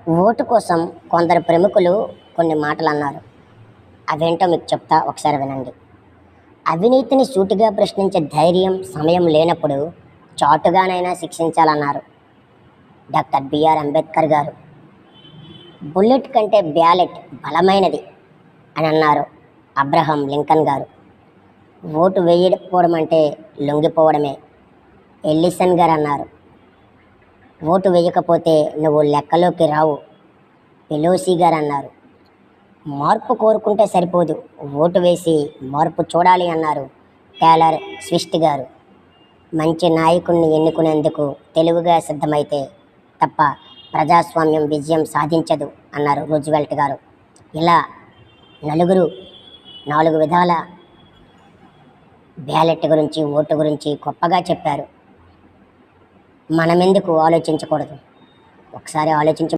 Vote కోసం కొందరు ప్రముఖులు కొన్ని మాటలు అన్నారు. అవేంటో మీకు చెప్తా, ఒకసారి వినండి. అవినీతిని సూటిగా ప్రశ్నించే ధైర్యం, సమయం లేనప్పుడు చాటుగానైనా శిక్షించాలన్నారు డాక్టర్ బిఆర్ అంబేద్కర్ గారు. బుల్లెట్ కంటే బ్యాలెట్ బలమైనది అని అన్నారు అబ్రహం లింకన్ గారు. ఓటు వేయకపోవడం అంటే లొంగిపోవడమే ఎల్లిసన్ గారు అన్నారు. ఓటు వేయకపోతే నువ్వు లెక్కలోకి రావు పెలోసి గారు అన్నారు. మార్పు కోరుకుంటే సరిపోదు, ఓటు వేసి మార్పు చూడాలి అన్నారు టేలర్ స్విఫ్ట్ గారు. మంచి నాయకుడిని ఎన్నుకునేందుకు తెలివిగా సిద్ధమైతే తప్ప ప్రజాస్వామ్యం విజయం సాధించదు అన్నారు రూజ్వెల్ట్ గారు. ఇలా నలుగురు 4 విధాల బ్యాలెట్ గురించి, ఓటు గురించి గొప్పగా చెప్పారు. మనమెందుకు ఆలోచించకూడదు? ఒకసారి ఆలోచించి